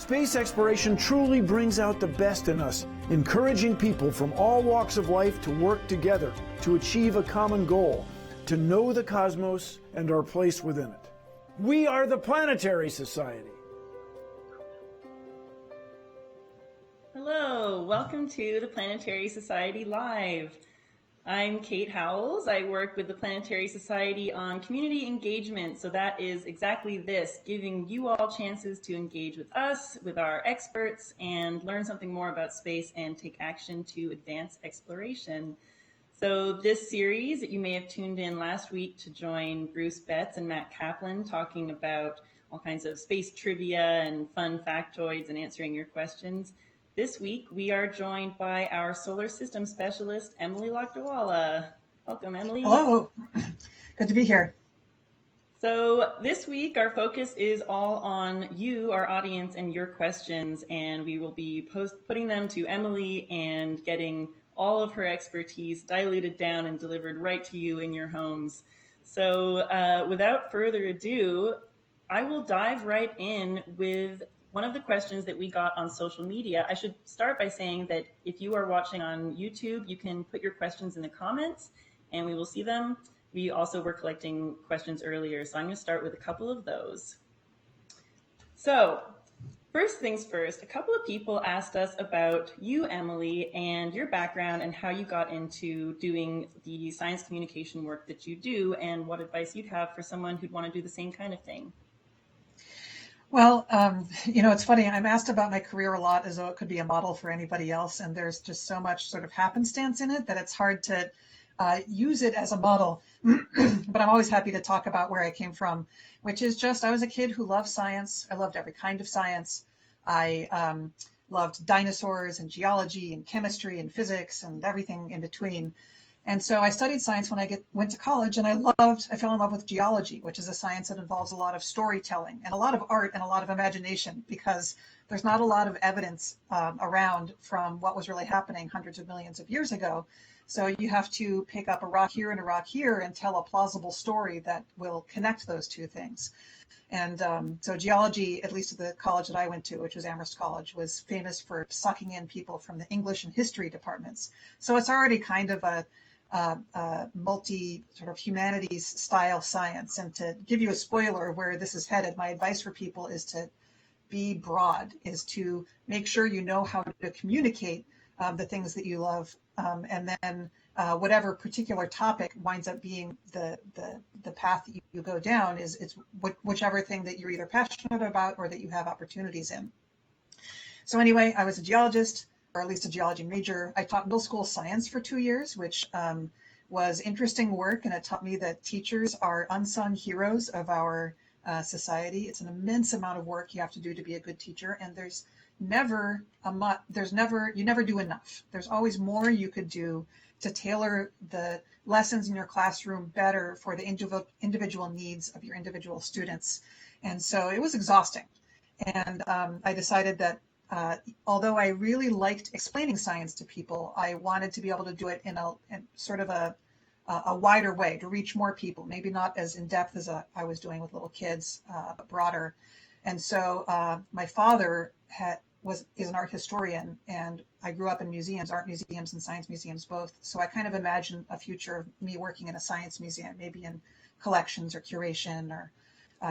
Space exploration truly brings out the best in us, encouraging people from all walks of life to work together to achieve a common goal, to know the cosmos and our place within it. We are the Planetary Society. Hello, welcome to the Planetary Society Live. I'm Kate Howells. I work with the Planetary Society on community engagement. So that is exactly this, giving you all chances to engage with us, with our experts, and learn something more about space and take action to advance exploration. So this series, you may have tuned in last week to join Bruce Betts and Matt Kaplan talking about all kinds of space trivia and fun factoids and answering your questions. This week, we are joined by our solar system specialist, Emily Lakdawalla. Welcome, Emily. Hello. Good to be here. So this week, our focus is all on you, our audience, and your questions, and we will be putting them to Emily and getting all of her expertise diluted down and delivered right to you in your homes. So without further ado, I will dive right in with one of the questions that we got on social media. I should start by saying that if you are watching on YouTube, you can put your questions in the comments and we will see them. We also were collecting questions earlier, so I'm going to start with a couple of those. So first things first, a couple of people asked us about you, Emily, and your background and how you got into doing the science communication work that you do and what advice you'd have for someone who'd want to do the same kind of thing. Well, it's funny. I'm asked about my career a lot as though it could be a model for anybody else. And there's just so much sort of happenstance in it that it's hard to use it as a model. But I'm always happy to talk about where I came from, which is just I was a kid who loved science. I loved every kind of science. I loved dinosaurs and geology and chemistry and physics and everything in between. And so I studied science when I went to college, and I fell in love with geology, which is a science that involves a lot of storytelling and a lot of art and a lot of imagination, because there's not a lot of evidence around from what was really happening hundreds of millions of years ago. So you have to pick up a rock here and a rock here and tell a plausible story that will connect those two things. And so geology, at least at the college that I went to, which was Amherst College, was famous for sucking in people from the English and history departments. So it's already kind of a multi sort of humanities style science. And to give you a spoiler of where this is headed, my advice for people is to be broad, is to make sure you know how to communicate the things that you love, and then whatever particular topic winds up being the path that you go down is whichever thing that you're either passionate about or that you have opportunities in. So anyway, I was a geologist, or at least a geology major. I taught middle school science for 2 years, which was interesting work, and it taught me that teachers are unsung heroes of our society. It's an immense amount of work you have to do to be a good teacher, and you never do enough. There's always more you could do to tailor the lessons in your classroom better for the individual needs of your individual students. And so it was exhausting. And I decided that although I really liked explaining science to people, I wanted to be able to do it in sort of a wider way, to reach more people, maybe not as in depth as I was doing with little kids, but broader. And so my father is an art historian, and I grew up in museums, art museums and science museums both. So I kind of imagined a future of me working in a science museum, maybe in collections or curation or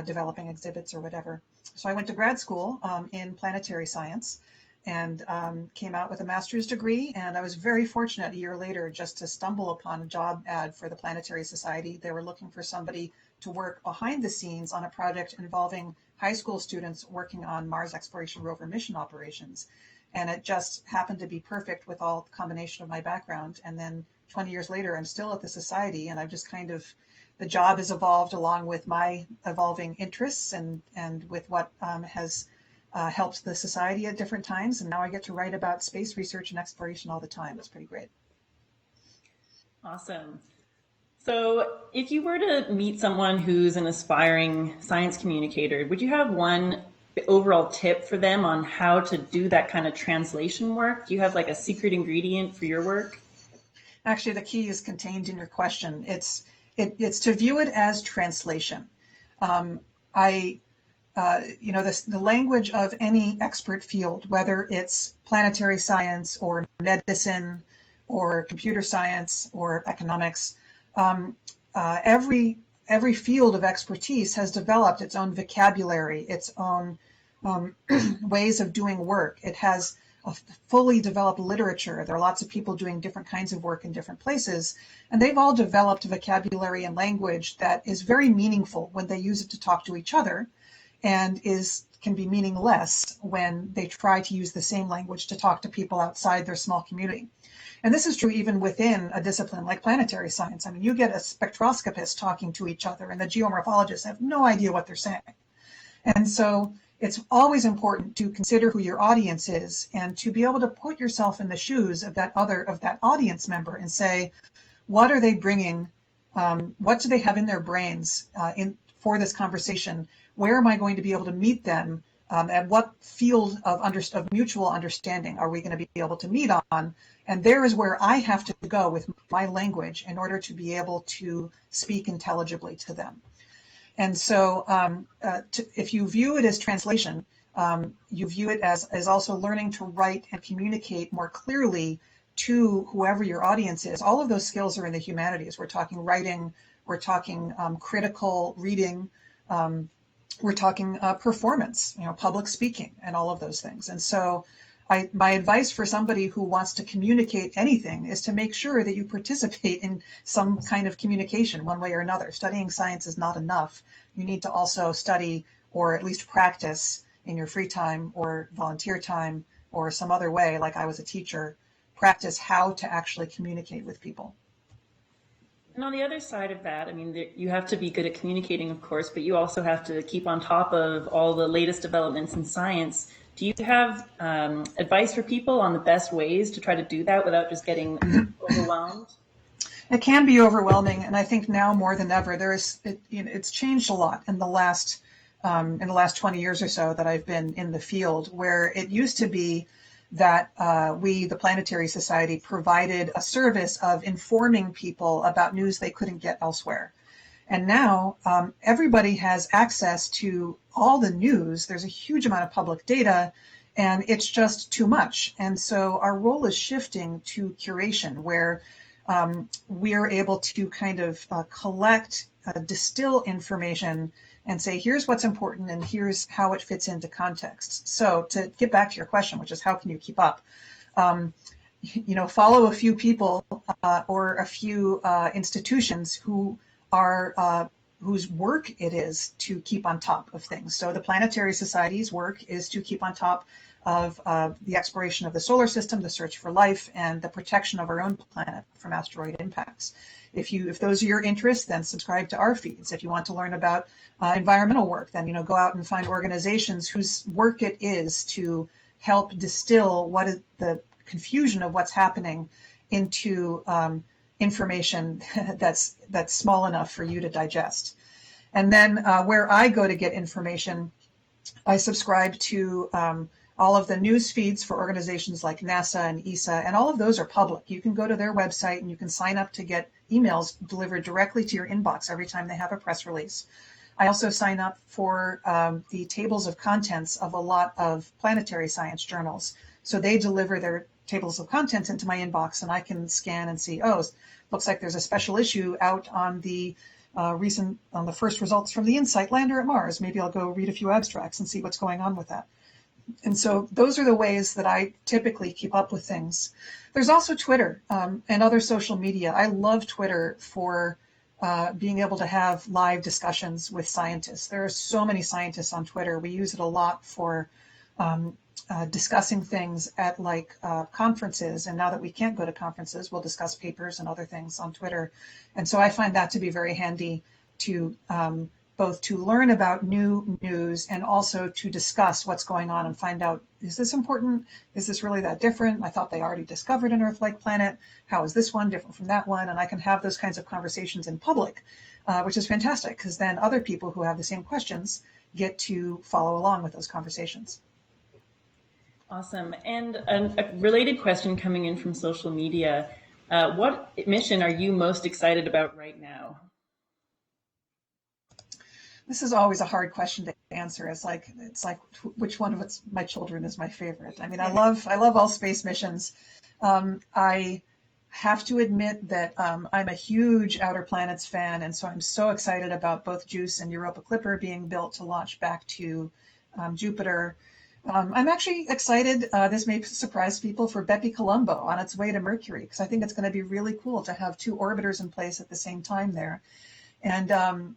developing exhibits or whatever. So I went to grad school in planetary science and came out with a master's degree. And I was very fortunate a year later just to stumble upon a job ad for the Planetary Society. They were looking for somebody to work behind the scenes on a project involving high school students working on Mars exploration rover mission operations. And it just happened to be perfect with all the combination of my background. And then 20 years later, I'm still at the Society, and I've just kind of, the job has evolved along with my evolving interests and with what has helped the Society at different times. And now I get to write about space research and exploration all the time. It's pretty great. Awesome. So if you were to meet someone who's an aspiring science communicator, would you have one overall tip for them on how to do that kind of translation work? Do you have like a secret ingredient for your work? Actually, the key is contained in your question. It's to view it as translation. I the language of any expert field, whether it's planetary science or medicine or computer science or economics, every field of expertise has developed its own vocabulary, its own ways of doing work. It has a fully developed literature. There are lots of people doing different kinds of work in different places, and they've all developed vocabulary and language that is very meaningful when they use it to talk to each other, and can be meaningless when they try to use the same language to talk to people outside their small community. And this is true even within a discipline like planetary science. I mean, you get a spectroscopist talking to each other, and the geomorphologists have no idea what they're saying. And so it's always important to consider who your audience is and to be able to put yourself in the shoes of that audience member and say, what are they bringing? What do they have in their brains for this conversation? Where am I going to be able to meet them? At what field of mutual understanding are we going to be able to meet on? And there is where I have to go with my language in order to be able to speak intelligibly to them. And so if you view it as translation, you view it as also learning to write and communicate more clearly to whoever your audience is. All of those skills are in the humanities. We're talking writing, we're talking critical reading, we're talking performance, public speaking, and all of those things. And so my advice for somebody who wants to communicate anything is to make sure that you participate in some kind of communication one way or another. Studying science is not enough. You need to also study, or at least practice in your free time or volunteer time or some other way, like I was a teacher, practice how to actually communicate with people. And on the other side of that, I mean, you have to be good at communicating, of course, but you also have to keep on top of all the latest developments in science. Do you have advice for people on the best ways to try to do that without just getting overwhelmed? It can be overwhelming, and I think now more than ever, it's changed a lot in the last 20 years or so that I've been in the field, where it used to be that we, the Planetary Society, provided a service of informing people about news they couldn't get elsewhere. And now everybody has access to all the news. There's a huge amount of public data, and it's just too much. And so our role is shifting to curation, where we're able to kind of collect, distill information and say, here's what's important and here's how it fits into context. So to get back to your question, which is how can you keep up? Follow a few people or a few institutions whose work it is to keep on top of things. So the Planetary Society's work is to keep on top of the exploration of the solar system, the search for life, and the protection of our own planet from asteroid impacts. If those are your interests, then subscribe to our feeds. If you want to learn about environmental work, then go out and find organizations whose work it is to help distill what is the confusion of what's happening into information that's small enough for you to digest. And then where I go to get information, I subscribe to all of the news feeds for organizations like NASA and ESA, and all of those are public. You can go to their website and you can sign up to get emails delivered directly to your inbox every time they have a press release. I also sign up for the tables of contents of a lot of planetary science journals. So they deliver their tables of contents into my inbox, and I can scan and see, looks like there's a special issue out on the the first results from the InSight lander at Mars. Maybe I'll go read a few abstracts and see what's going on with that. And so those are the ways that I typically keep up with things. There's also Twitter and other social media. I love Twitter for being able to have live discussions with scientists. There are so many scientists on Twitter. We use it a lot for discussing things at conferences. And now that we can't go to conferences, we'll discuss papers and other things on Twitter. And so I find that to be very handy to both to learn about new news and also to discuss what's going on and find out, is this important? Is this really that different? I thought they already discovered an Earth-like planet. How is this one different from that one? And I can have those kinds of conversations in public, which is fantastic, because then other people who have the same questions get to follow along with those conversations. Awesome. And a related question coming in from social media, what mission are you most excited about right now? This is always a hard question to answer. It's like which one of my children is my favorite. I mean, I love all space missions. I have to admit that I'm a huge Outer Planets fan, and so I'm so excited about both JUICE and Europa Clipper being built to launch back to Jupiter. I'm actually excited, this may surprise people, for Bepi Colombo on its way to Mercury, because I think it's going to be really cool to have two orbiters in place at the same time there. And,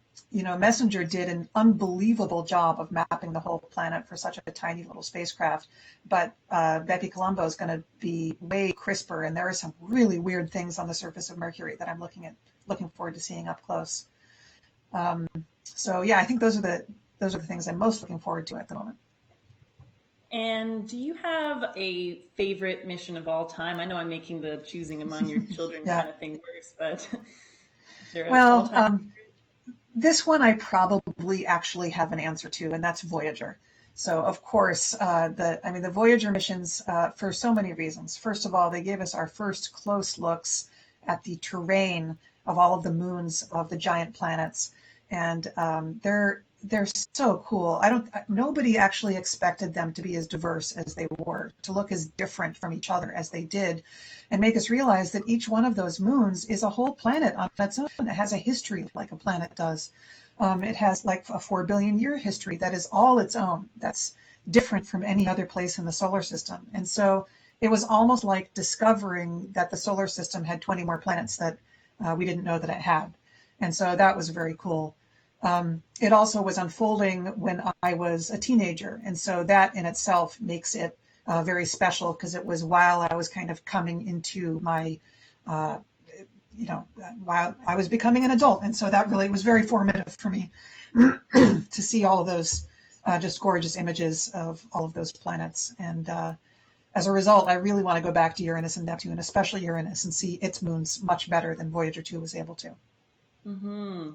Messenger did an unbelievable job of mapping the whole planet for such a tiny little spacecraft. But Bepi Colombo is going to be way crisper, and there are some really weird things on the surface of Mercury that I'm looking forward to seeing up close. So yeah, I think those are the things I'm most looking forward to at the moment. And do you have a favorite mission of all time? I know I'm making the choosing among your children kind of thing worse, but this one I probably actually have an answer to, and that's Voyager. So of course, the Voyager missions, for so many reasons. First of all, they gave us our first close looks at the terrain of all of the moons of the giant planets, and they're so cool. Nobody actually expected them to be as diverse as they were, to look as different from each other as they did, and make us realize that each one of those moons is a whole planet on its own. It has a history like a planet does. It has like a 4 billion year history that is all its own. That's different from any other place in the solar system. And so it was almost like discovering that the solar system had 20 more planets that we didn't know that it had. And so that was very cool. It also was unfolding when I was a teenager, and so that in itself makes it very special, because it was while I was kind of coming into my, while I was becoming an adult, and so that really was very formative for me to see all of those just gorgeous images of all of those planets. And as a result, I really want to go back to Uranus and Neptune, especially Uranus, and see its moons much better than Voyager 2 was able to. Mm-hmm.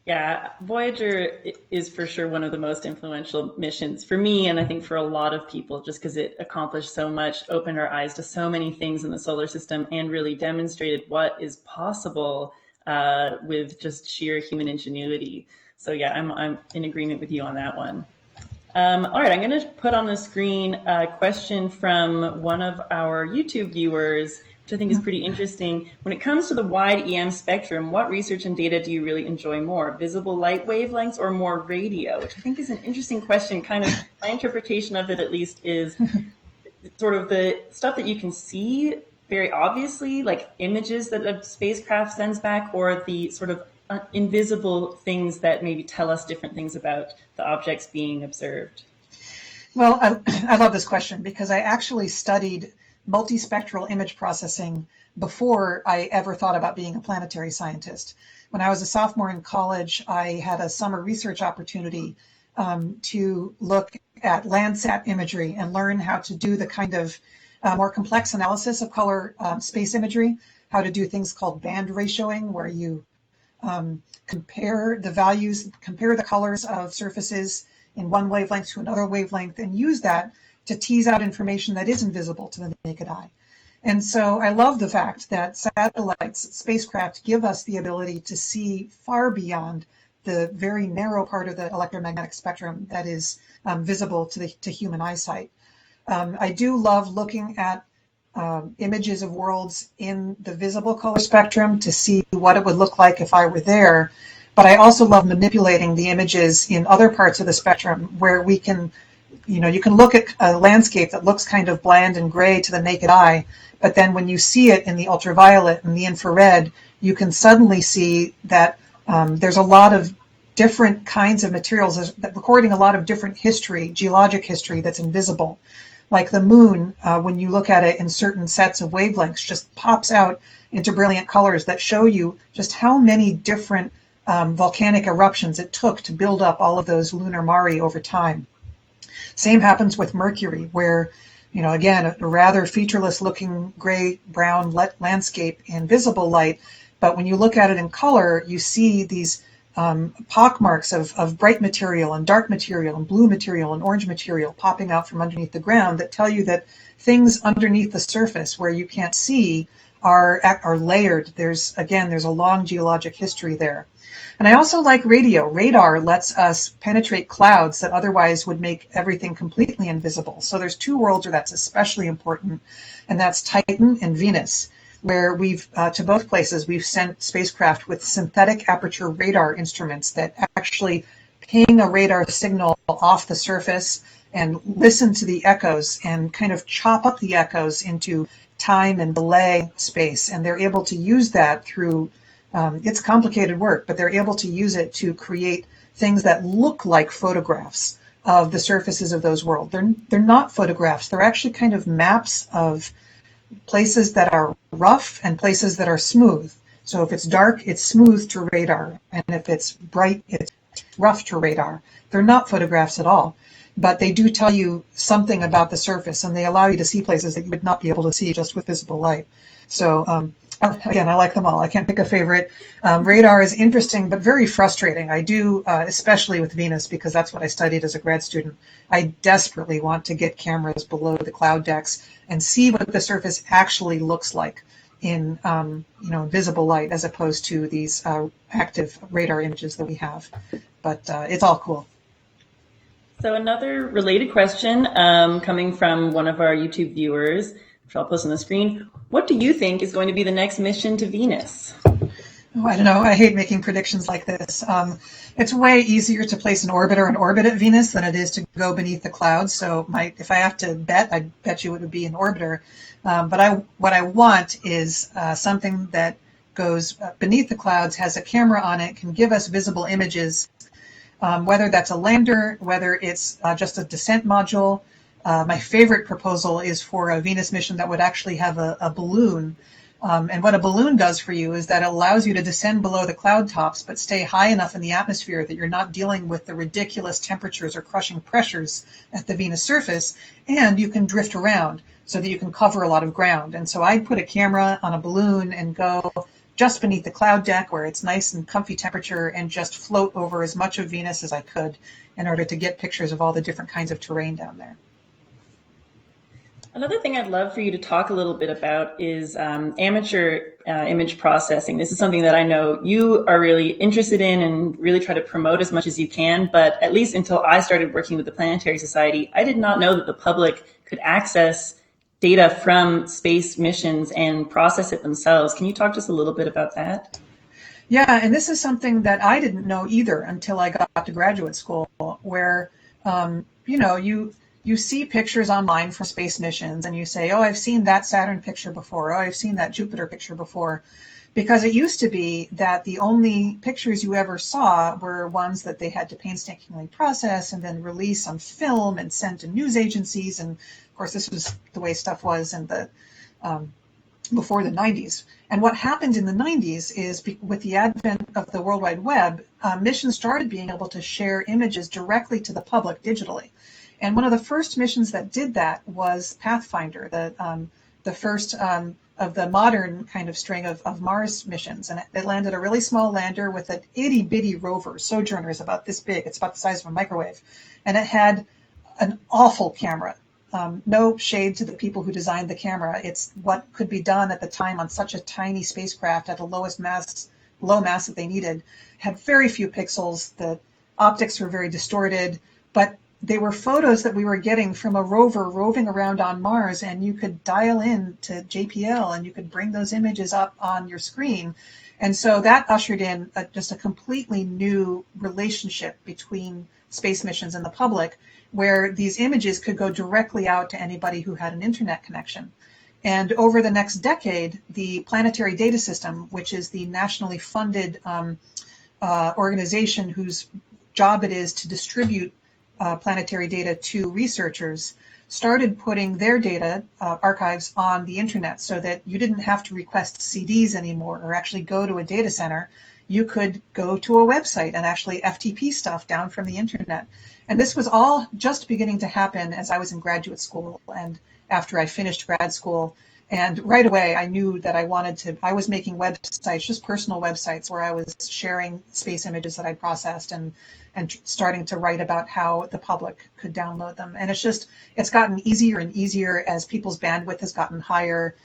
Yeah, Voyager is for sure one of the most influential missions for me, and I think for a lot of people, just because it accomplished so much, opened our eyes to so many things in the solar system, and really demonstrated what is possible with just sheer human ingenuity. So yeah, I'm in agreement with you on that one. All right, I'm going to put on the screen a question from one of our YouTube viewers, which I think is pretty interesting. When it comes to the wide EM spectrum, what research and data do you really enjoy more? Visible light wavelengths or more radio? Which I think is an interesting question. Kind of my interpretation of it, at least, is sort of the stuff that you can see very obviously, like images that a spacecraft sends back, or the sort of invisible things that maybe tell us different things about the objects being observed. Well, I love this question, because I actually studied multispectral image processing before I ever thought about being a planetary scientist. When I was a sophomore in college, I had a summer research opportunity to look at Landsat imagery and learn how to do the kind of more complex analysis of color space imagery, how to do things called band ratioing, where you compare the colors of surfaces in one wavelength to another wavelength, and use that to tease out information that is invisible to the naked eye. And so I love the fact that satellites, spacecraft, give us the ability to see far beyond the very narrow part of the electromagnetic spectrum that is visible to human eyesight. I do love looking at images of worlds in the visible color spectrum to see what it would look like if I were there. But I also love manipulating the images in other parts of the spectrum, where we can, you can look at a landscape that looks kind of bland and gray to the naked eye, but then when you see it in the ultraviolet and the infrared, you can suddenly see that there's a lot of different kinds of materials recording a lot of different history, geologic history, that's invisible. Like the moon, when you look at it in certain sets of wavelengths, just pops out into brilliant colors that show you just how many different volcanic eruptions it took to build up all of those lunar mare over time. Same happens with Mercury, where, again, a rather featureless looking gray-brown landscape in visible light, but when you look at it in color, you see these pockmarks of bright material and dark material and blue material and orange material popping out from underneath the ground that tell you that things underneath the surface where you can't see are layered. There's a long geologic history there. And I also like radio. Radar lets us penetrate clouds that otherwise would make everything completely invisible. So there's two worlds where that's especially important, and that's Titan and Venus, where we've, to both places, we've sent spacecraft with synthetic aperture radar instruments that actually ping a radar signal off the surface and listen to the echoes and kind of chop up the echoes into time and delay space. And they're able to use that through, it's complicated work, but they're able to use it to create things that look like photographs of the surfaces of those worlds. They're not photographs. They're actually kind of maps of places that are rough and places that are smooth. So if it's dark, it's smooth to radar. And if it's bright, it's rough to radar. They're not photographs at all, but they do tell you something about the surface, and they allow you to see places that you would not be able to see just with visible light. So again, I like them all. I can't pick a favorite. Radar is interesting, but very frustrating. I do, especially with Venus, because that's what I studied as a grad student. I desperately want to get cameras below the cloud decks and see what the surface actually looks like in visible light, as opposed to these active radar images that we have. But it's all cool. So another related question coming from one of our YouTube viewers, which I'll post on the screen. What do you think is going to be the next mission to Venus? Oh, I don't know. I hate making predictions like this. It's way easier to place an orbiter in orbit at Venus than it is to go beneath the clouds. So if I have to bet, I'd bet you it would be an orbiter. But what I want is something that goes beneath the clouds, has a camera on it, can give us visible images, whether that's a lander, whether it's just a descent module. My favorite proposal is for a Venus mission that would actually have a balloon. And what a balloon does for you is that it allows you to descend below the cloud tops, but stay high enough in the atmosphere that you're not dealing with the ridiculous temperatures or crushing pressures at the Venus surface, and you can drift around so that you can cover a lot of ground. And so I'd put a camera on a balloon and go just beneath the cloud deck where it's nice and comfy temperature and just float over as much of Venus as I could in order to get pictures of all the different kinds of terrain down there. Another thing I'd love for you to talk a little bit about is amateur image processing. This is something that I know you are really interested in and really try to promote as much as you can, but at least until I started working with the Planetary Society, I did not know that the public could access data from space missions and process it themselves. Can you talk just a little bit about that? Yeah, and this is something that I didn't know either until I got to graduate school, where, you see pictures online from space missions and you say, oh, I've seen that Saturn picture before. Oh, I've seen that Jupiter picture before. Because it used to be that the only pictures you ever saw were ones that they had to painstakingly process and then release on film and send to news agencies. And of course, this was the way stuff was in the before the 90s. And what happened in the 90s is with the advent of the World Wide Web, missions started being able to share images directly to the public digitally. And one of the first missions that did that was Pathfinder, the first of the modern kind of string of Mars missions. And it landed a really small lander with an itty-bitty rover. Sojourner is about this big. It's about the size of a microwave. And it had an awful camera. No shade to the people who designed the camera. It's what could be done at the time on such a tiny spacecraft at the low mass that they needed. Had very few pixels. The optics were very distorted, but they were photos that we were getting from a rover roving around on Mars, and you could dial in to JPL and you could bring those images up on your screen. And so that ushered in just a completely new relationship between space missions and the public, where these images could go directly out to anybody who had an internet connection. And over the next decade, the Planetary Data System, which is the nationally funded organization whose job it is to distribute planetary data to researchers, started putting their data archives on the internet so that you didn't have to request CDs anymore or actually go to a data center. You could go to a website and actually FTP stuff down from the internet. And this was all just beginning to happen as I was in graduate school and after I finished grad school. And right away, I knew that I was making websites, just personal websites where I was sharing space images that I processed and starting to write about how the public could download them. And it's gotten easier and easier as people's bandwidth has gotten higher,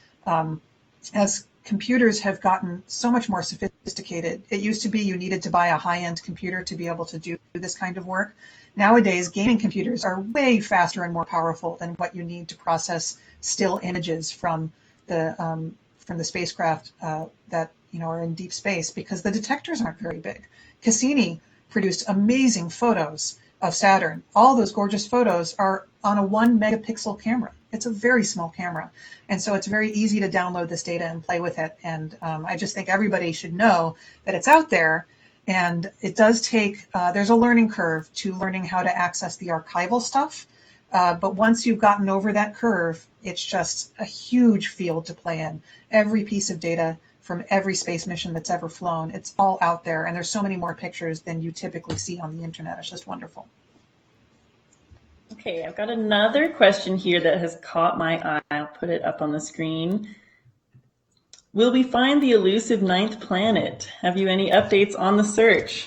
as computers have gotten so much more sophisticated. It used to be you needed to buy a high-end computer to be able to do this kind of work. Nowadays, gaming computers are way faster and more powerful than what you need to process still images from the spacecraft that are in deep space, because the detectors aren't very big. Cassini produced amazing photos of Saturn. All those gorgeous photos are on a 1 megapixel camera. It's a very small camera. And so it's very easy to download this data and play with it. And I just think everybody should know that it's out there. And it does take, there's a learning curve to learning how to access the archival stuff. But once you've gotten over that curve, it's just a huge field to play in. Every piece of data from every space mission that's ever flown, it's all out there. And there's so many more pictures than you typically see on the internet. It's just wonderful. Okay, I've got another question here that has caught my eye. I'll put it up on the screen. Will we find the elusive 9th planet? Have you any updates on the search?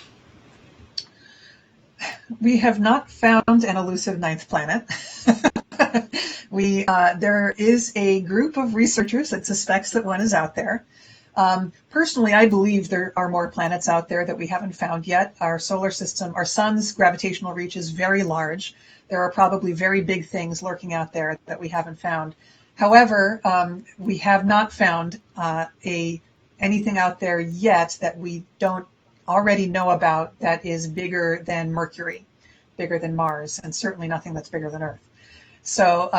We have not found an elusive 9th planet. There is a group of researchers that suspects that one is out there. Personally, I believe there are more planets out there that we haven't found yet. Our solar system, our sun's gravitational reach is very large. There are probably very big things lurking out there that we haven't found. However, we have not found anything out there yet that we don't already know about that is bigger than Mercury, bigger than Mars, and certainly nothing that's bigger than Earth. So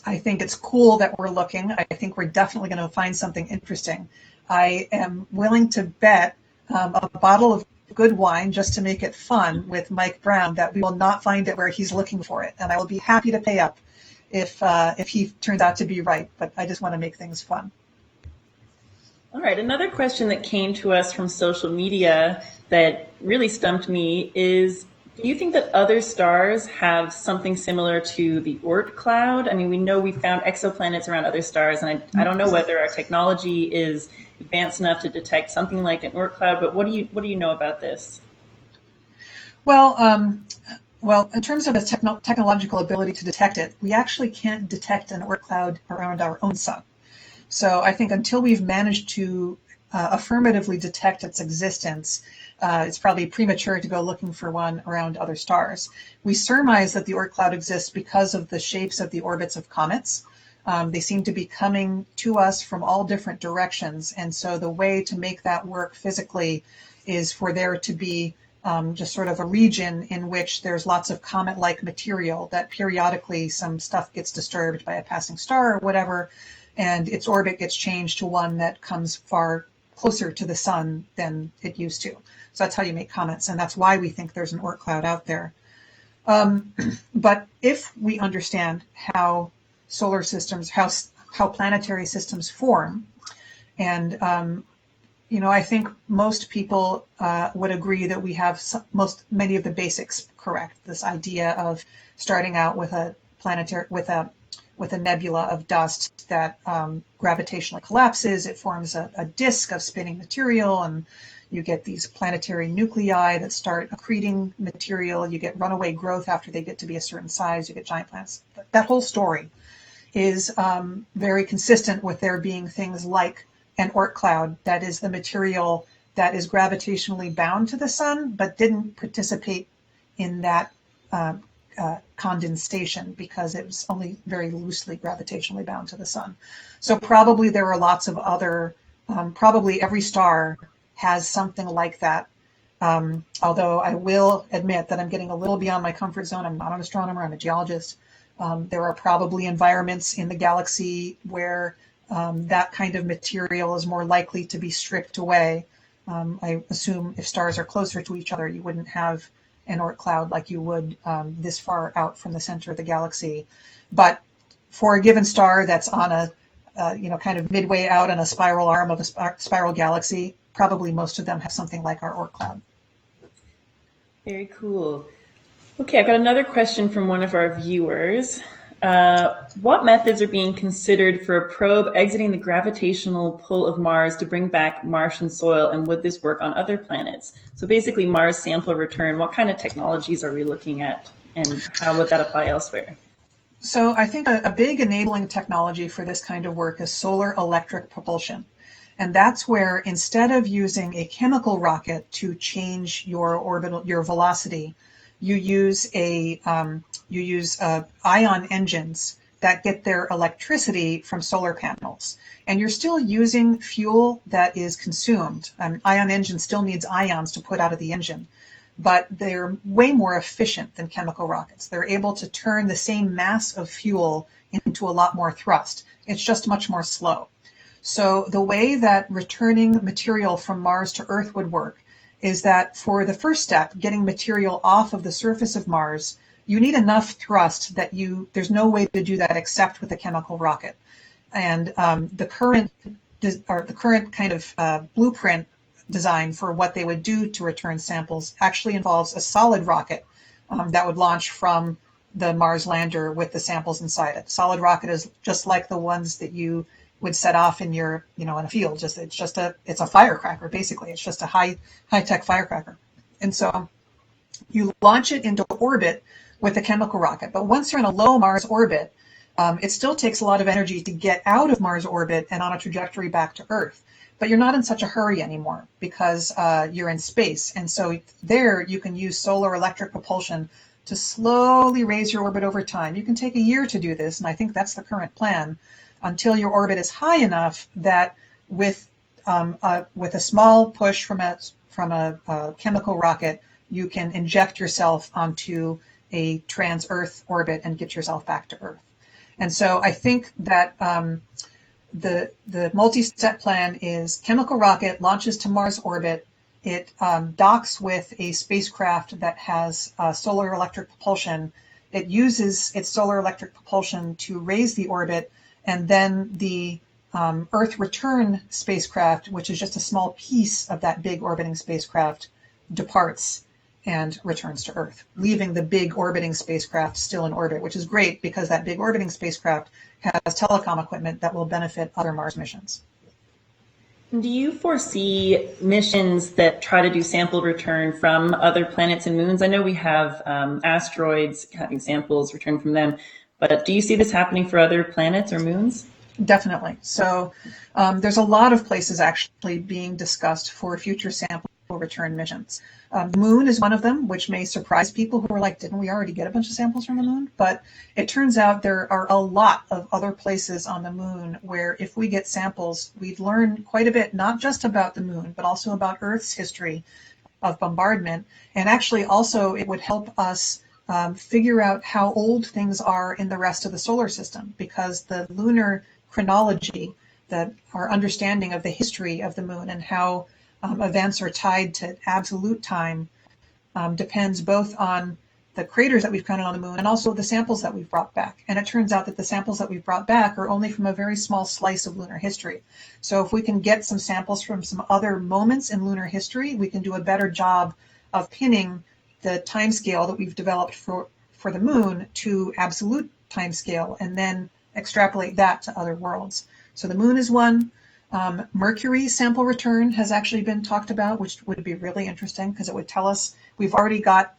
I think it's cool that we're looking. I think we're definitely going to find something interesting. I am willing to bet a bottle of good wine, just to make it fun, with Mike Brown, that we will not find it where he's looking for it. And I will be happy to pay up if he turns out to be right. But I just want to make things fun. All right, another question that came to us from social media that really stumped me is, do you think that other stars have something similar to the Oort cloud? I mean, we know we found exoplanets around other stars, and I don't know whether our technology is advanced enough to detect something like an Oort cloud, but what do you know about this? Well, in terms of the technological ability to detect it, we actually can't detect an Oort cloud around our own sun. So I think until we've managed to affirmatively detect its existence, it's probably premature to go looking for one around other stars. We surmise that the Oort cloud exists because of the shapes of the orbits of comets. They seem to be coming to us from all different directions. And so the way to make that work physically is for there to be just sort of a region in which there's lots of comet-like material that periodically some stuff gets disturbed by a passing star or whatever, and its orbit gets changed to one that comes far closer to the sun than it used to. So that's how you make comets, and that's why we think there's an Oort cloud out there. But if we understand how solar systems, how planetary systems form, and I think most people would agree that we have many of the basics correct. This idea of starting out with a planetary with a nebula of dust that gravitationally collapses. It forms a disk of spinning material, and you get these planetary nuclei that start accreting material. You get runaway growth after they get to be a certain size. You get giant planets. That whole story is very consistent with there being things like an Oort cloud, that is the material that is gravitationally bound to the sun, but didn't participate in that condensation because it was only very loosely gravitationally bound to the sun. So probably there are lots of other, probably every star has something like that. Although I will admit that I'm getting a little beyond my comfort zone. I'm not an astronomer, I'm a geologist. There are probably environments in the galaxy where that kind of material is more likely to be stripped away. I assume if stars are closer to each other, you wouldn't have an Oort cloud like you would this far out from the center of the galaxy. But for a given star that's on a, kind of midway out on a spiral arm of a spiral galaxy, probably most of them have something like our Oort cloud. Very cool. Okay, I've got another question from one of our viewers. What methods are being considered for a probe exiting the gravitational pull of Mars to bring back Martian soil, and would this work on other planets? So basically Mars sample return, what kind of technologies are we looking at, and how would that apply elsewhere? So I think a big enabling technology for this kind of work is solar electric propulsion. And that's where, instead of using a chemical rocket to change your orbital, your velocity, you use ion engines that get their electricity from solar panels. And you're still using fuel that is consumed. An ion engine still needs ions to put out of the engine, but they're way more efficient than chemical rockets. They're able to turn the same mass of fuel into a lot more thrust. It's just much more slow. So the way that returning material from Mars to Earth would work is that for the first step, getting material off of the surface of Mars, you need enough thrust that there's no way to do that except with a chemical rocket. And the current kind of blueprint design for what they would do to return samples actually involves a solid rocket that would launch from the Mars lander with the samples inside it. Solid rocket is just like the ones that you would set off in your, in a field. It's a firecracker, basically. It's just a high-tech firecracker. And so you launch it into orbit with a chemical rocket. But once you're in a low Mars orbit, it still takes a lot of energy to get out of Mars orbit and on a trajectory back to Earth. But you're not in such a hurry anymore because you're in space. And so there you can use solar electric propulsion to slowly raise your orbit over time. You can take a year to do this, and I think that's the current plan, until your orbit is high enough that with a small push from a chemical rocket, you can inject yourself onto a trans-Earth orbit and get yourself back to Earth. And so I think that the multi-step plan is chemical rocket launches to Mars orbit. It docks with a spacecraft that has solar electric propulsion. It uses its solar electric propulsion to raise the orbit, and then the Earth return spacecraft, which is just a small piece of that big orbiting spacecraft, departs and returns to Earth, leaving the big orbiting spacecraft still in orbit, which is great because that big orbiting spacecraft has telecom equipment that will benefit other Mars missions. Do you foresee missions that try to do sample return from other planets and moons? I know we have asteroids having samples returned from them, but do you see this happening for other planets or moons? Definitely. So there's a lot of places actually being discussed for future sample return missions. The moon is one of them, which may surprise people who are like, didn't we already get a bunch of samples from the moon? But it turns out there are a lot of other places on the moon where if we get samples, we'd learn quite a bit, not just about the moon, but also about Earth's history of bombardment. And actually also it would help us figure out how old things are in the rest of the solar system, because the lunar chronology, our understanding of the history of the moon and how events are tied to absolute time, depends both on the craters that we've counted on the moon and also the samples that we've brought back. And it turns out that the samples that we've brought back are only from a very small slice of lunar history. So if we can get some samples from some other moments in lunar history, we can do a better job of pinning the time scale that we've developed for the moon to absolute time scale and then extrapolate that to other worlds. So the moon is one. Mercury sample return has actually been talked about, which would be really interesting because it would tell us we've already got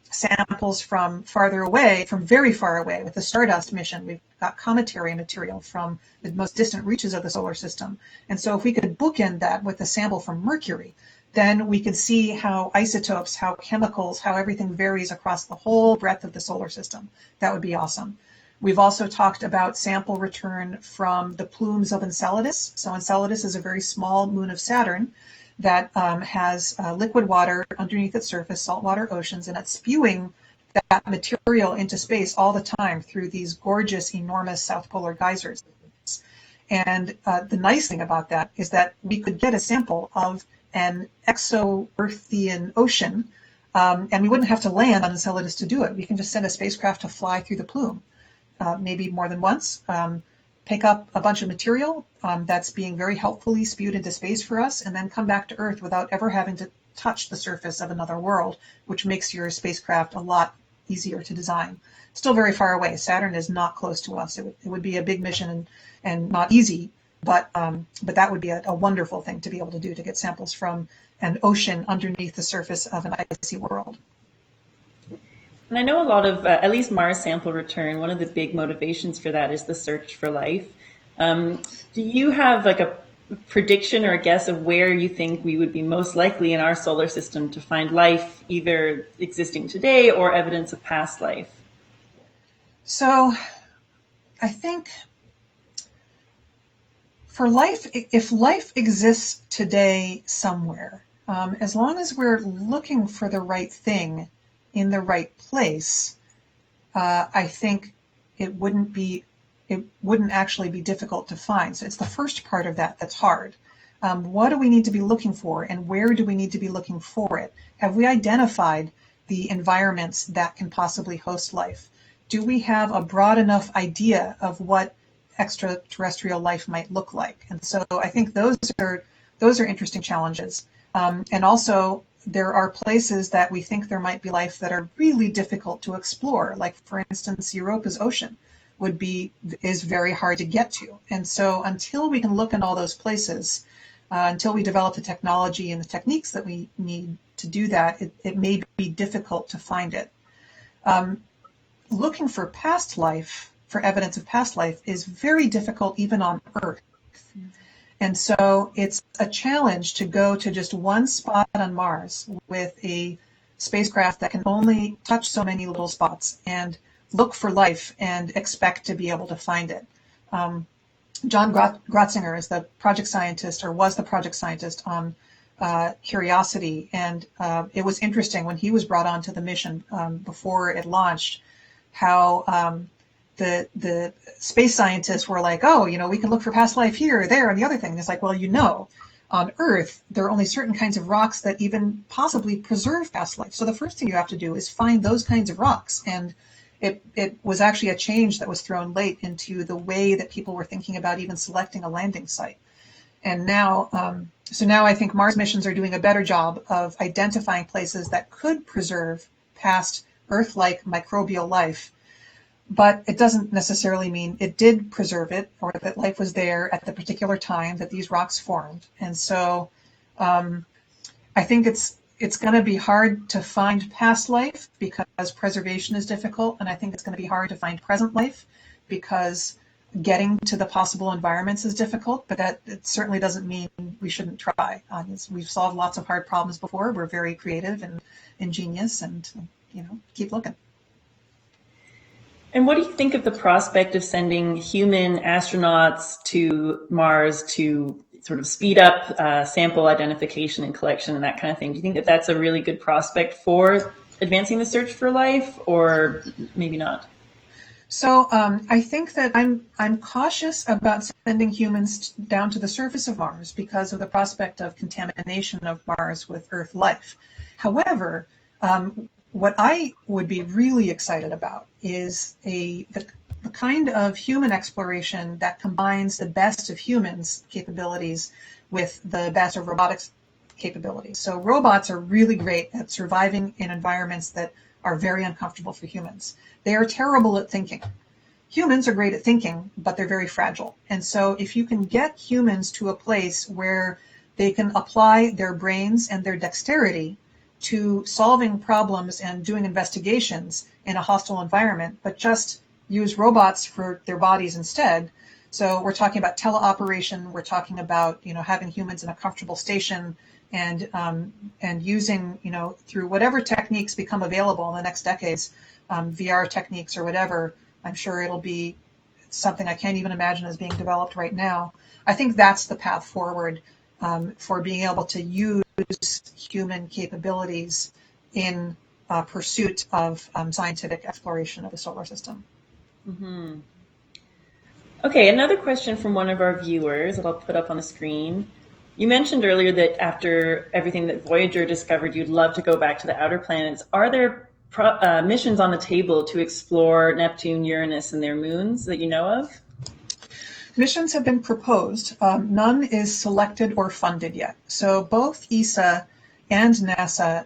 samples from farther away, from very far away with the Stardust mission. We've got cometary material from the most distant reaches of the solar system. And so if we could bookend that with a sample from Mercury, then we could see how isotopes, how chemicals, how everything varies across the whole breadth of the solar system. That would be awesome. We've also talked about sample return from the plumes of Enceladus. So Enceladus is a very small moon of Saturn that has liquid water underneath its surface, saltwater oceans, and it's spewing that material into space all the time through these gorgeous, enormous South Polar geysers. And the nice thing about that is that we could get a sample of an exo-Earthian ocean, and we wouldn't have to land on Enceladus to do it. We can just send a spacecraft to fly through the plume. Maybe more than once, pick up a bunch of material that's being very helpfully spewed into space for us, and then come back to Earth without ever having to touch the surface of another world, which makes your spacecraft a lot easier to design. Still very far away. Saturn is not close to us. It would be a big mission and not easy, but that would be a wonderful thing to be able to do, to get samples from an ocean underneath the surface of an icy world. And I know a lot of, at least Mars sample return, one of the big motivations for that is the search for life. Do you have like a prediction or a guess of where you think we would be most likely in our solar system to find life, either existing today or evidence of past life? So I think for life, if life exists today somewhere, as long as we're looking for the right thing in the right place, I think it wouldn't actually be difficult to find. So it's the first part of that that's hard. What do we need to be looking for, and where do we need to be looking for it? Have we identified the environments that can possibly host life? Do we have a broad enough idea of what extraterrestrial life might look like? And so I think those are interesting challenges. And also, there are places that we think there might be life that are really difficult to explore. Like, for instance, Europa's ocean is very hard to get to. And so until we can look in all those places, until we develop the technology and the techniques that we need to do that, it may be difficult to find it. Looking for past life, for evidence of past life, is very difficult even on Earth. And so it's a challenge to go to just one spot on Mars with a spacecraft that can only touch so many little spots and look for life and expect to be able to find it. John Grotzinger is the project scientist, or was the project scientist on Curiosity. And it was interesting when he was brought onto the mission before it launched, how the space scientists were like, oh, we can look for past life here, there, and the other thing. And it's like, well, on Earth, there are only certain kinds of rocks that even possibly preserve past life. So the first thing you have to do is find those kinds of rocks. And it was actually a change that was thrown late into the way that people were thinking about even selecting a landing site. And now, so now I think Mars missions are doing a better job of identifying places that could preserve past Earth-like microbial life. But it doesn't necessarily mean it did preserve it, or that life was there at the particular time that these rocks formed. And so I think it's going to be hard to find past life because preservation is difficult. And I think it's going to be hard to find present life because getting to the possible environments is difficult. But that it certainly doesn't mean we shouldn't try. We've solved lots of hard problems before. We're very creative and ingenious, and keep looking. And what do you think of the prospect of sending human astronauts to Mars to sort of speed up sample identification and collection and that kind of thing? Do you think that that's a really good prospect for advancing the search for life, or maybe not? So I think that I'm cautious about sending humans down to the surface of Mars because of the prospect of contamination of Mars with Earth life. However, what I would be really excited about is the kind of human exploration that combines the best of humans' capabilities with the best of robotics capabilities. So robots are really great at surviving in environments that are very uncomfortable for humans. They are terrible at thinking. Humans are great at thinking, but they're very fragile. And so if you can get humans to a place where they can apply their brains and their dexterity to solving problems and doing investigations in a hostile environment, but just use robots for their bodies instead. So we're talking about teleoperation. We're talking about having humans in a comfortable station and using through whatever techniques become available in the next decades, VR techniques or whatever. I'm sure it'll be something I can't even imagine is being developed right now. I think that's the path forward for being able to use human capabilities in pursuit of scientific exploration of the solar system. Mm-hmm. Okay, another question from one of our viewers that I'll put up on the screen. You mentioned earlier that after everything that Voyager discovered, you'd love to go back to the outer planets. Are there missions on the table to explore Neptune, Uranus, and their moons that you know of? Missions have been proposed. None is selected or funded yet. So both ESA and NASA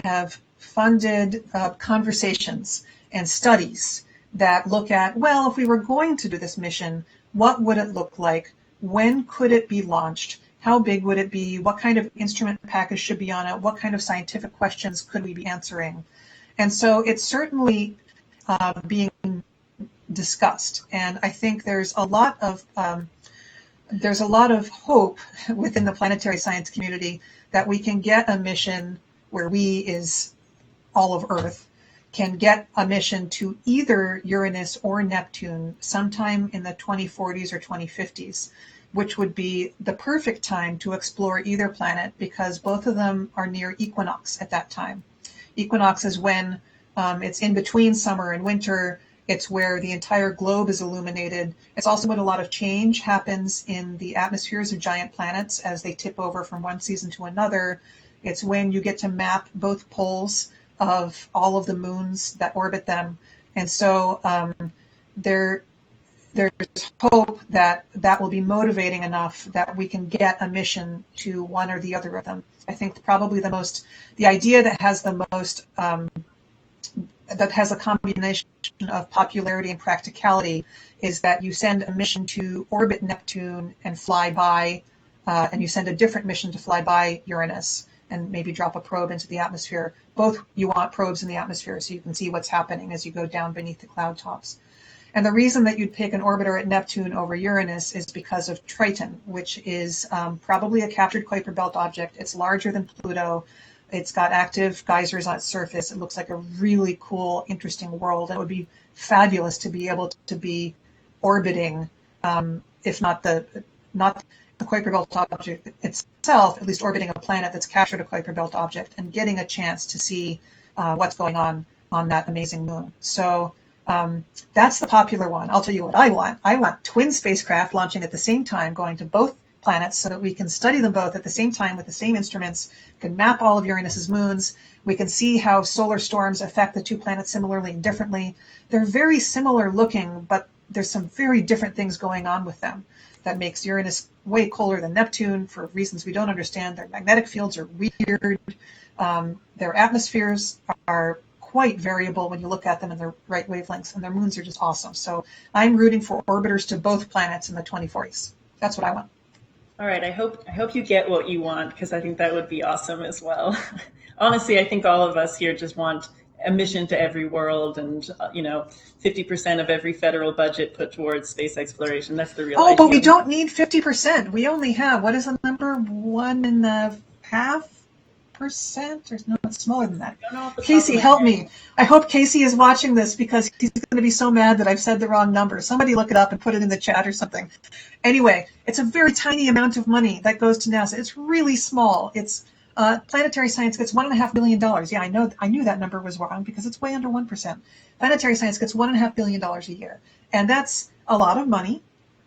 have funded conversations and studies that look at, well, if we were going to do this mission, what would it look like? When could it be launched? How big would it be? What kind of instrument package should be on it? What kind of scientific questions could we be answering? And so it's certainly being discussed. And I think there's a lot of there's a lot of hope within the planetary science community that we can get a mission where we is all of Earth, can get a mission to either Uranus or Neptune sometime in the 2040s or 2050s, which would be the perfect time to explore either planet because both of them are near equinox at that time. Equinox is when it's in between summer and winter. It's where the entire globe is illuminated. It's also when a lot of change happens in the atmospheres of giant planets as they tip over from one season to another. It's when you get to map both poles of all of the moons that orbit them. And so there's hope that that will be motivating enough that we can get a mission to one or the other of them. I think probably the idea that has the most, that has a combination of popularity and practicality is that you send a mission to orbit Neptune and fly by, and you send a different mission to fly by Uranus and maybe drop a probe into the atmosphere. Both you want probes in the atmosphere so you can see what's happening as you go down beneath the cloud tops. And the reason that you'd pick an orbiter at Neptune over Uranus is because of Triton, which is probably a captured Kuiper Belt object. It's larger than Pluto. It's got active geysers on its surface. It looks like a really cool, interesting world. And it would be fabulous to be able to be orbiting, if not the Kuiper Belt object itself, at least orbiting a planet that's captured a Kuiper Belt object and getting a chance to see what's going on that amazing moon. So that's the popular one. I'll tell you what I want. I want twin spacecraft launching at the same time, going to both planets so that we can study them both at the same time with the same instruments. We can map all of Uranus's moons. We can see how solar storms affect the two planets similarly and differently. They're very similar looking, but there's some very different things going on with them that makes Uranus way colder than Neptune for reasons we don't understand. Their magnetic fields are weird. Their atmospheres are quite variable when you look at them in the right wavelengths, and their moons are just awesome. So I'm rooting for orbiters to both planets in the 2040s. That's what I want. All right, I hope you get what you want, because I think that would be awesome as well. Honestly, I think all of us here just want a mission to every world and, 50% of every federal budget put towards space exploration. That's the real idea. But we don't need 50%. We only have, what is the number? 1.5%? Or no, it's smaller than that. Casey, help me. I hope Casey is watching this because he's going to be so mad that I've said the wrong number. Somebody look it up and put it in the chat or something. Anyway, it's a very tiny amount of money that goes to NASA. It's really small. It's planetary science gets $1.5 billion. Yeah, I knew that number was wrong because it's way under 1%. Planetary science gets $1.5 billion a year, and that's a lot of money.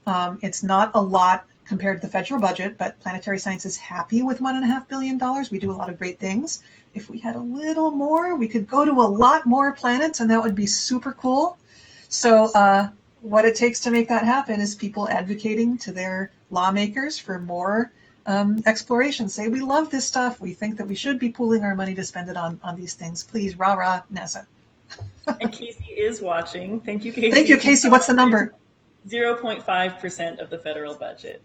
It's not a lot compared to the federal budget, but planetary science is happy with $1.5 billion. We do a lot of great things. If we had a little more, we could go to a lot more planets, and that would be super cool. So what it takes to make that happen is people advocating to their lawmakers for more exploration. Say, we love this stuff. We think that we should be pooling our money to spend it on these things. Please, rah, rah, NASA. And Casey is watching. Thank you, Casey. Thank you, Casey. What's the number? 0.5% of the federal budget.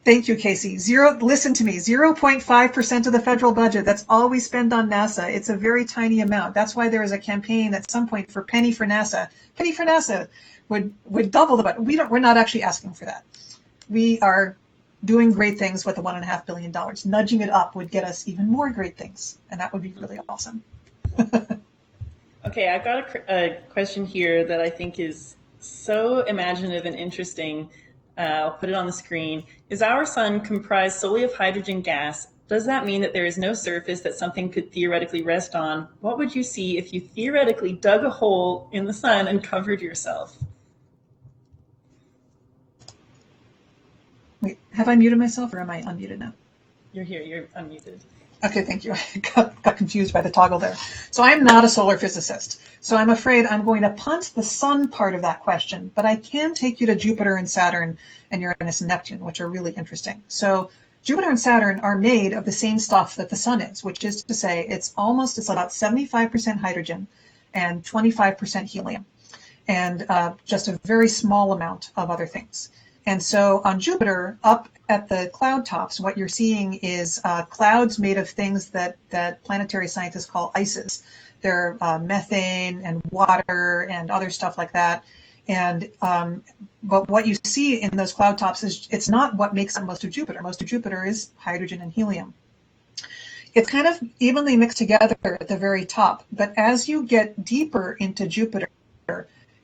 Thank you, Casey. Listen to me, 0.5% of the federal budget. That's all we spend on NASA. It's a very tiny amount. That's why there is a campaign at some point for Penny for NASA. Penny for NASA would double the budget. We're not actually asking for that. We are doing great things with the $1.5 billion. Nudging it up would get us even more great things, and that would be really awesome. Okay, I've got a question here that I think is so imaginative and interesting. I'll put it on the screen. Is our sun comprised solely of hydrogen gas? Does that mean that there is no surface that something could theoretically rest on? What would you see if you theoretically dug a hole in the sun and covered yourself? Wait, have I muted myself or am I unmuted now? You're here, you're unmuted. Okay, thank you. I got confused by the toggle there. So I'm not a solar physicist. So I'm afraid I'm going to punt the sun part of that question, but I can take you to Jupiter and Saturn and Uranus and Neptune, which are really interesting. So Jupiter and Saturn are made of the same stuff that the sun is, which is to say it's about 75% hydrogen and 25% helium, and just a very small amount of other things. And so on Jupiter, up at the cloud tops, what you're seeing is clouds made of things that planetary scientists call ices. They're methane and water and other stuff like that. And but what you see in those cloud tops is it's not what makes up most of Jupiter. Most of Jupiter is hydrogen and helium. It's kind of evenly mixed together at the very top. But as you get deeper into Jupiter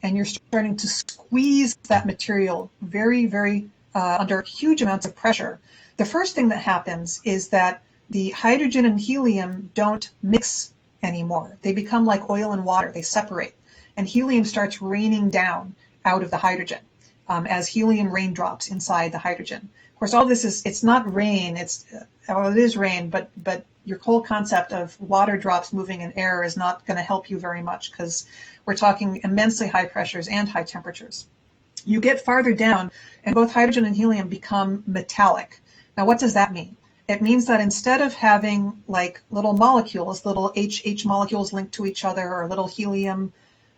and you're starting to squeeze that material very, very under huge amounts of pressure, the first thing that happens is that the hydrogen and helium don't mix anymore. They become like oil and water. They separate. And helium starts raining down out of the hydrogen as helium raindrops inside the hydrogen. Of course, all this it's not rain. It is rain, but your whole concept of water drops moving in air is not going to help you very much because we're talking immensely high pressures and high temperatures. You get farther down, and both hydrogen and helium become metallic. Now, what does that mean? It means that instead of having like little molecules, little HH molecules linked to each other, or little helium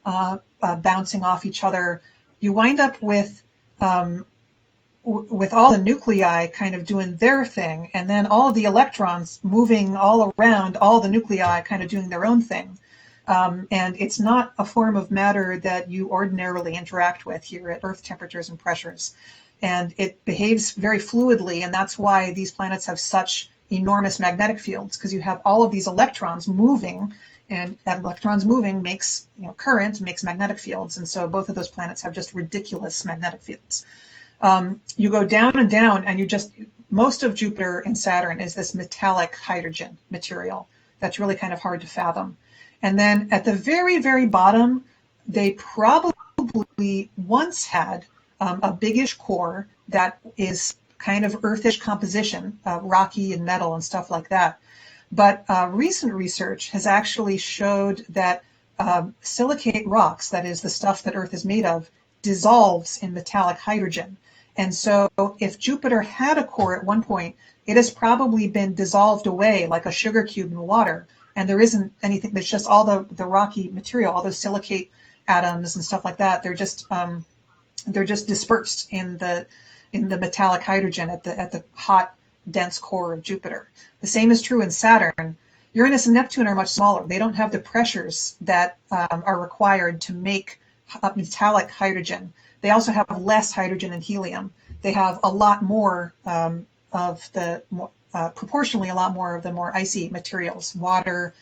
bouncing off each other, you wind up with all the nuclei kind of doing their thing, and then all of the electrons moving all around all the nuclei kind of doing their own thing. And it's not a form of matter that you ordinarily interact with here at Earth temperatures and pressures. And it behaves very fluidly, and that's why these planets have such enormous magnetic fields, because you have all of these electrons moving, and that electrons moving makes current, makes magnetic fields, and so both of those planets have just ridiculous magnetic fields. You go down and down, and most of Jupiter and Saturn is this metallic hydrogen material that's really kind of hard to fathom. And then at the very, very bottom, they probably once had a biggish core that is kind of earthish composition, rocky and metal and stuff like that. But recent research has actually showed that silicate rocks, that is the stuff that Earth is made of, dissolves in metallic hydrogen. And so if Jupiter had a core at one point, it has probably been dissolved away like a sugar cube in water. And there isn't anything, there's just all the rocky material, all those silicate atoms and stuff like that. They're just dispersed in the metallic hydrogen at the hot, dense core of Jupiter. The same is true in Saturn. Uranus and Neptune are much smaller. They don't have the pressures that are required to make metallic hydrogen. They also have less hydrogen and helium. They have a lot more proportionally a lot more of the more icy materials, water,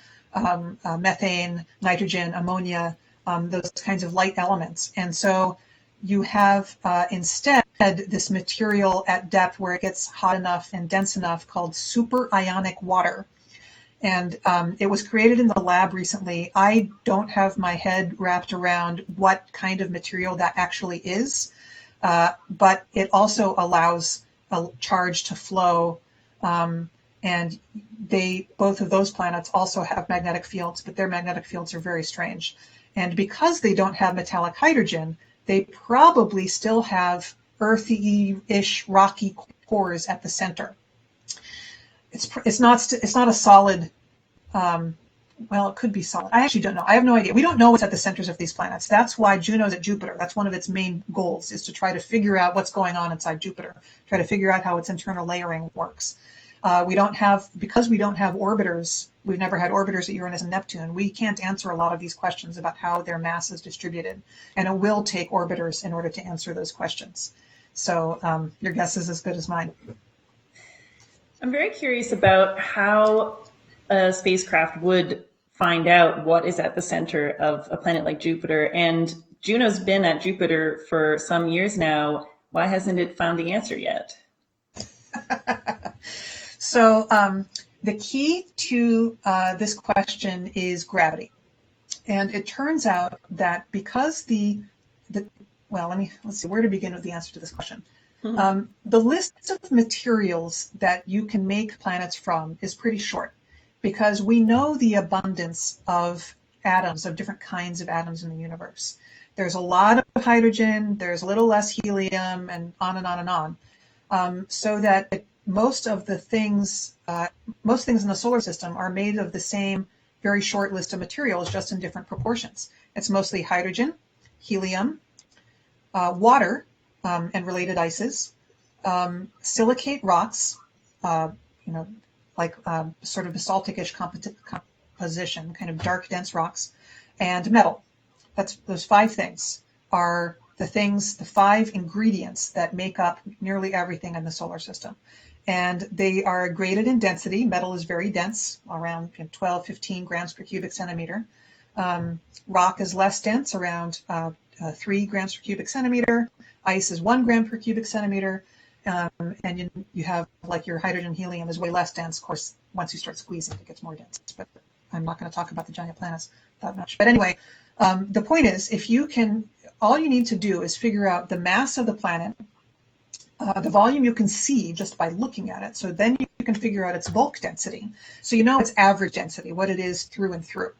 methane, nitrogen, ammonia, those kinds of light elements. And so you have instead this material at depth where it gets hot enough and dense enough called superionic water. And it was created in the lab recently. I don't have my head wrapped around what kind of material that actually is, but it also allows a charge to flow. And both of those planets also have magnetic fields, but their magnetic fields are very strange. And because they don't have metallic hydrogen, they probably still have earthy-ish rocky cores at the center. It's not a solid. Well, it could be solid. I actually don't know. I have no idea. We don't know what's at the centers of these planets. That's why Juno's at Jupiter. That's one of its main goals, is to try to figure out what's going on inside Jupiter, try to figure out how its internal layering works. Because we don't have orbiters, we've never had orbiters at Uranus and Neptune, we can't answer a lot of these questions about how their mass is distributed. And it will take orbiters in order to answer those questions. So your guess is as good as mine. I'm very curious about how a spacecraft would find out what is at the center of a planet like Jupiter. And Juno's been at Jupiter for some years now. Why hasn't it found the answer yet? So the key to this question is gravity. And it turns out that because let's see where to begin with the answer to this question. The list of materials that you can make planets from is pretty short, because we know the abundance of atoms, of different kinds of atoms in the universe. There's a lot of hydrogen, there's a little less helium, and on and on and on. So that most things in the solar system are made of the same very short list of materials, just in different proportions. It's mostly hydrogen, helium, water, and related ices, silicate rocks, like sort of basaltic-ish composition, kind of dark, dense rocks, and metal. Those five things are the 5 ingredients that make up nearly everything in the solar system. And they are graded in density. Metal is very dense, around 12, 15 grams per cubic centimeter. Rock is less dense, around 3 grams per cubic centimeter. Ice is 1 gram per cubic centimeter. And you have, like, your hydrogen, helium is way less dense. Of course, once you start squeezing, it gets more dense. But I'm not going to talk about the giant planets that much. But anyway, the point is, all you need to do is figure out the mass of the planet, the volume you can see just by looking at it. So then you can figure out its bulk density. So you know its average density, what it is through and through.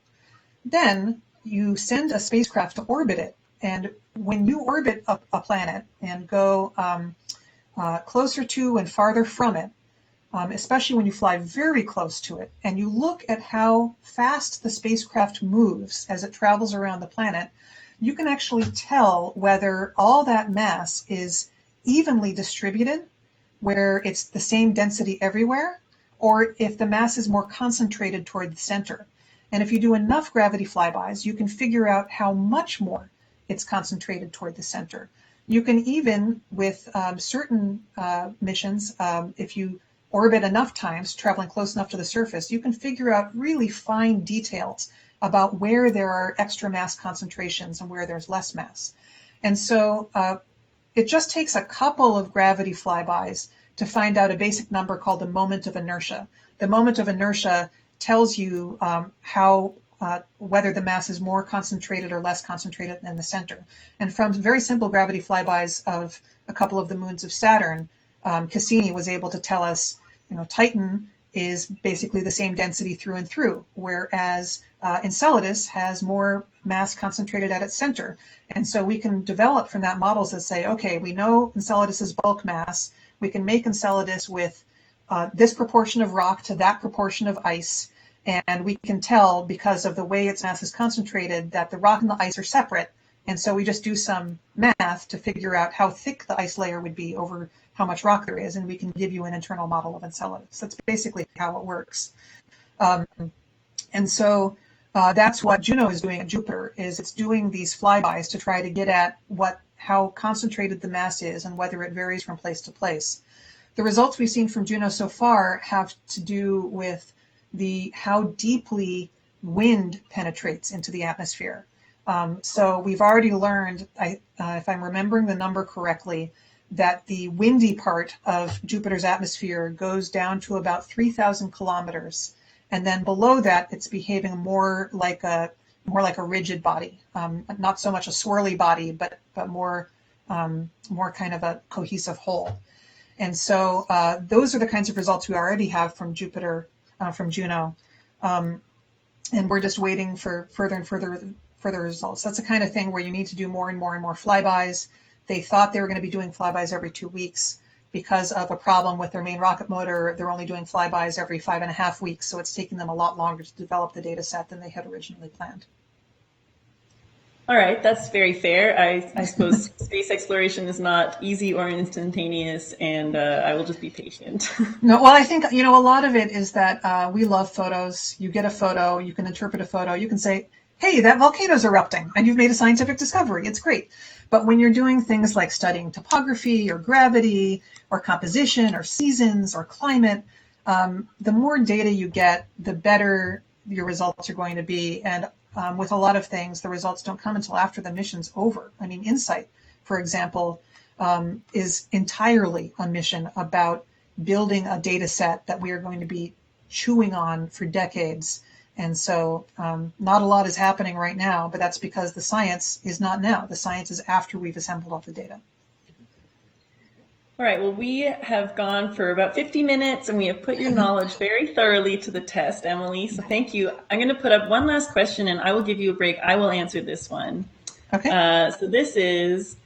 Then you send a spacecraft to orbit it. And when you orbit a planet and go closer to and farther from it, especially when you fly very close to it, and you look at how fast the spacecraft moves as it travels around the planet, you can actually tell whether all that mass is evenly distributed, where it's the same density everywhere, or if the mass is more concentrated toward the center. And if you do enough gravity flybys, you can figure out how much more it's concentrated toward the center. You can even, with certain missions, if you orbit enough times, traveling close enough to the surface, you can figure out really fine details about where there are extra mass concentrations and where there's less mass. And so it just takes a couple of gravity flybys to find out a basic number called the moment of inertia. The moment of inertia tells you whether the mass is more concentrated or less concentrated in the center. And from very simple gravity flybys of a couple of the moons of Saturn, Cassini was able to tell us, Titan is basically the same density through and through, whereas Enceladus has more mass concentrated at its center. And so we can develop from that models that say, okay, we know Enceladus's bulk mass. We can make Enceladus with this proportion of rock to that proportion of ice. And we can tell, because of the way its mass is concentrated, that the rock and the ice are separate. And so we just do some math to figure out how thick the ice layer would be over how much rock there is, and we can give you an internal model of Enceladus. That's basically how it works. And so that's what Juno is doing at Jupiter, is it's doing these flybys to try to get at how concentrated the mass is and whether it varies from place to place. The results we've seen from Juno so far have to do with how deeply wind penetrates into the atmosphere. So we've already learned, if I'm remembering the number correctly, that the windy part of Jupiter's atmosphere goes down to about 3,000 kilometers. And then below that, it's behaving more like a rigid body, not so much a swirly body, but more kind of a cohesive whole. And so those are the kinds of results we already have from Jupiter, from Juno. And we're just waiting for further and further results. That's the kind of thing where you need to do more and more and more flybys. They thought they were going to be doing flybys every 2 weeks. Because of a problem with their main rocket motor, they're only doing flybys every 5.5 weeks. So it's taking them a lot longer to develop the data set than they had originally planned. All right, that's very fair. I suppose space exploration is not easy or instantaneous, and I will just be patient. No, well, I think, a lot of it is that we love photos. You get a photo, you can interpret a photo, you can say, hey, that volcano's erupting, and you've made a scientific discovery. It's great. But when you're doing things like studying topography or gravity or composition or seasons or climate, the more data you get, the better your results are going to be. And with a lot of things, the results don't come until after the mission's over. I mean, InSight, for example, is entirely a mission about building a data set that we are going to be chewing on for decades. And so not a lot is happening right now, but that's because the science is not now. The science is after we've assembled all the data. All right, well, we have gone for about 50 minutes, and we have put your knowledge very thoroughly to the test, Emily. So thank you. I'm going to put up one last question, and I will give you a break. I will answer this one. Okay. So this is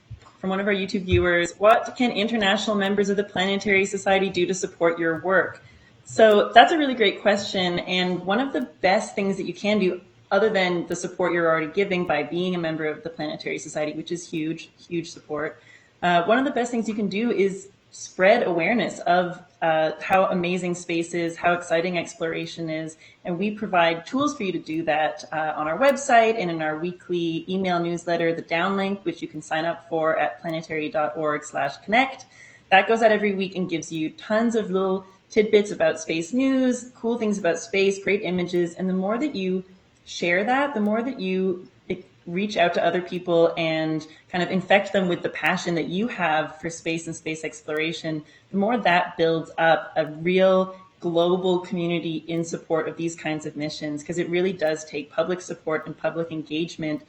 from one of our YouTube viewers. What can international members of the Planetary Society do to support your work? So that's a really great question. And one of the best things that you can do, other than the support you're already giving by being a member of the Planetary Society, which is huge, huge support, one of the best things you can do is spread awareness of how amazing space is, how exciting exploration is. And we provide tools for you to do that on our website and in our weekly email newsletter, the Downlink, which you can sign up for at planetary.org/connect. That goes out every week and gives you tons of little tidbits about space news, cool things about space, great images. And the more that you share that, the more that you reach out to other people and kind of infect them with the passion that you have for space and space exploration, the more that builds up a real global community in support of these kinds of missions, because it really does take public support and public engagement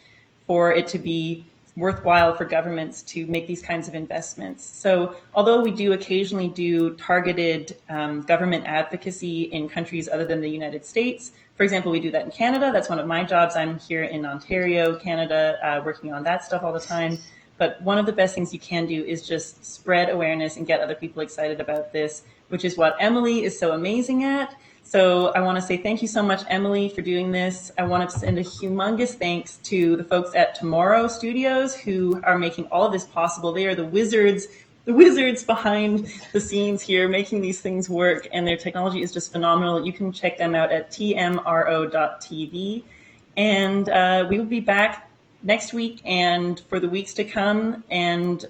for it to be worthwhile for governments to make these kinds of investments. So although we do occasionally do targeted government advocacy in countries other than the United States, for example, we do that in Canada. That's one of my jobs. I'm here in Ontario, Canada, working on that stuff all the time. But one of the best things you can do is just spread awareness and get other people excited about this, which is what Emily is so amazing at. So I want to say thank you so much, Emily, for doing this. I want to send a humongous thanks to the folks at Tomorrow Studios who are making all of this possible. They are the wizards behind the scenes here, making these things work, and their technology is just phenomenal. You can check them out at tmro.tv. And we will be back next week and for the weeks to come. And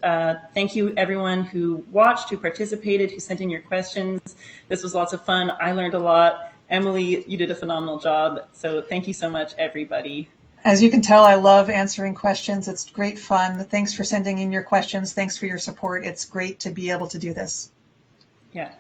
thank you everyone who watched, who participated, who sent in your questions. This was lots of fun. I learned a lot. Emily, you did a phenomenal job. So thank you so much, everybody. As you can tell, I love answering questions. It's great fun. Thanks for sending in your questions. Thanks for your support. It's great to be able to do this. Yeah.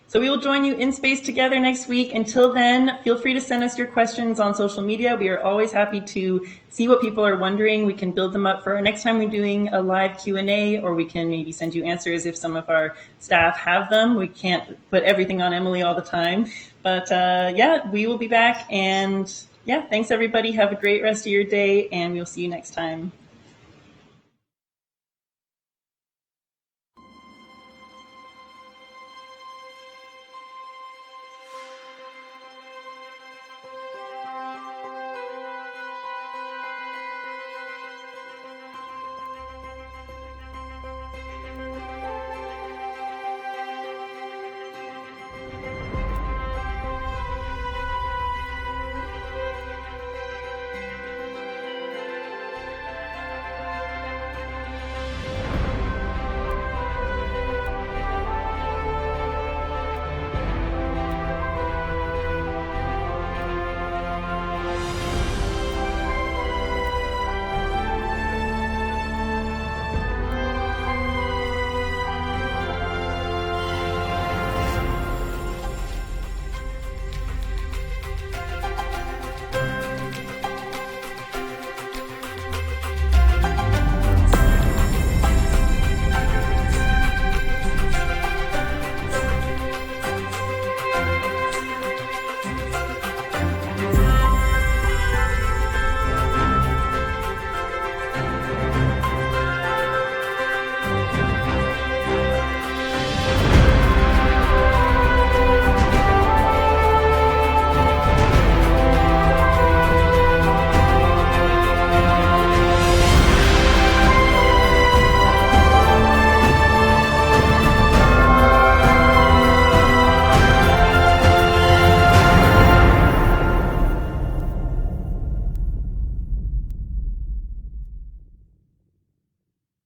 So we will join you in space together next week. Until then, feel free to send us your questions on social media. We are always happy to see what people are wondering. We can build them up for our next time we're doing a live Q&A, or we can maybe send you answers if some of our staff have them. We can't put everything on Emily all the time. But yeah, we will be back. And yeah, thanks everybody. Have a great rest of your day, and we'll see you next time.